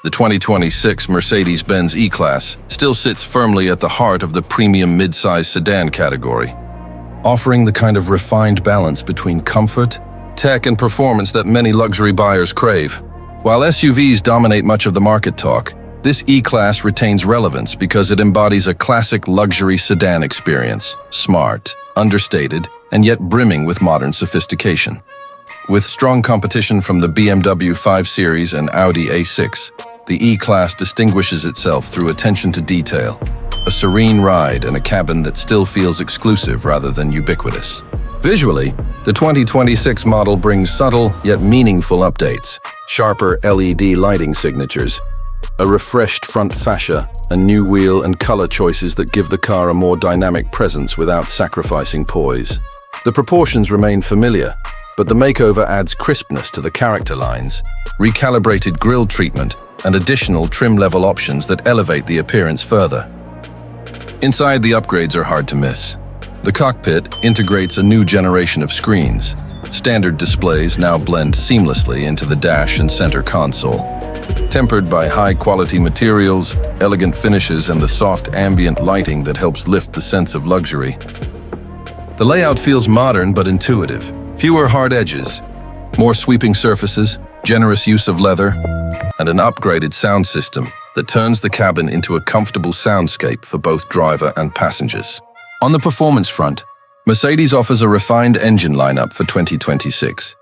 The 2026 Mercedes-Benz E-Class still sits firmly at the heart of the premium midsize sedan category, offering the kind of refined balance between comfort, tech, and performance that many luxury buyers crave. While SUVs dominate much of the market talk, this E-Class retains relevance because it embodies a classic luxury sedan experience, smart, understated, and yet brimming with modern sophistication. With strong competition from the BMW 5 Series and Audi A6, the E-Class distinguishes itself through attention to detail, a serene ride, and a cabin that still feels exclusive rather than ubiquitous. Visually, the 2026 model brings subtle yet meaningful updates: sharper LED lighting signatures, a refreshed front fascia, and new wheel and color choices that give the car a more dynamic presence without sacrificing poise. The proportions remain familiar, but the makeover adds crispness to the character lines, recalibrated grille treatment, and additional trim-level options that elevate the appearance further. Inside, the upgrades are hard to miss. The cockpit integrates a new generation of screens. Standard displays now blend seamlessly into the dash and center console. Tempered by high-quality materials, elegant finishes, and the soft ambient lighting that helps lift the sense of luxury. The layout feels modern but intuitive. Fewer hard edges, more sweeping surfaces, generous use of leather, and an upgraded sound system that turns the cabin into a comfortable soundscape for both driver and passengers. On the performance front, Mercedes offers a refined engine lineup for 2026.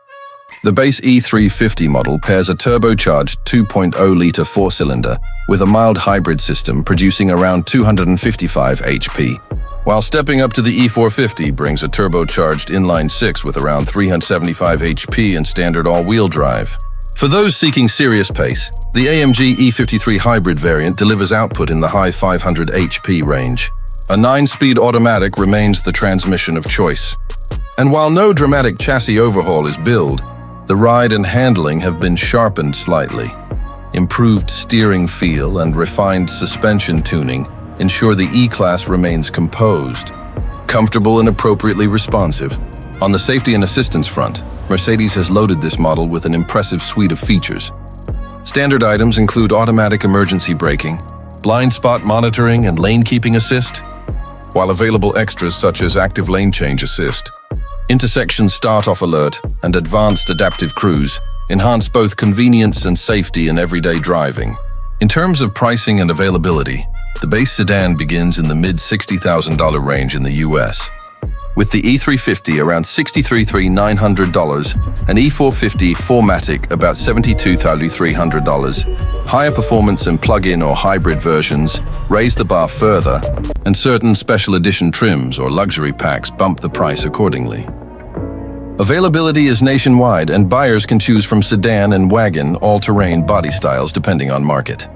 The base E350 model pairs a turbocharged 2.0-liter four-cylinder with a mild hybrid system producing around 255 HP, while stepping up to the E450 brings a turbocharged inline-six with around 375 HP and standard all-wheel drive. For those seeking serious pace, the AMG E53 hybrid variant delivers output in the high 500 HP range. A 9-speed automatic remains the transmission of choice. And while no dramatic chassis overhaul is billed, the ride and handling have been sharpened slightly. Improved steering feel and refined suspension tuning ensure the E-Class remains composed, comfortable, and appropriately responsive. On the safety and assistance front, Mercedes has loaded this model with an impressive suite of features. Standard items include automatic emergency braking, blind spot monitoring, and lane keeping assist, while available extras such as active lane change assist, intersection start-off alert, and advanced adaptive cruise enhance both convenience and safety in everyday driving. In terms of pricing and availability, the base sedan begins in the mid-$60,000 range in the US, with the E350 around $63,900 and E450 4MATIC about $72,300. Higher performance and plug-in or hybrid versions raise the bar further, and certain special edition trims or luxury packs bump the price accordingly. Availability is nationwide, and buyers can choose from sedan and wagon all-terrain body styles depending on market.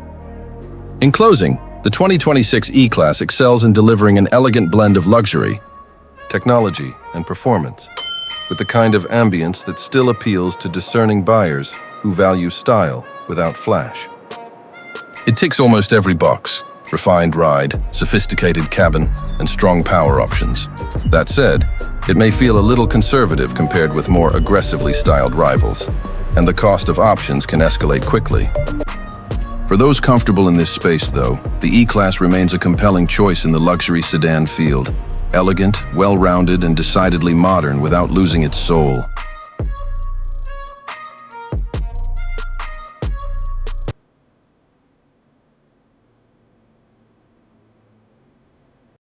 In closing, the 2026 E-Class excels in delivering an elegant blend of luxury, technology, and performance, with the kind of ambience that still appeals to discerning buyers who value style without flash. It ticks almost every box: refined ride, sophisticated cabin, and strong power options. That said, it may feel a little conservative compared with more aggressively styled rivals, and the cost of options can escalate quickly. For those comfortable in this space, though, the E-Class remains a compelling choice in the luxury sedan field. Elegant, well-rounded, and decidedly modern without losing its soul.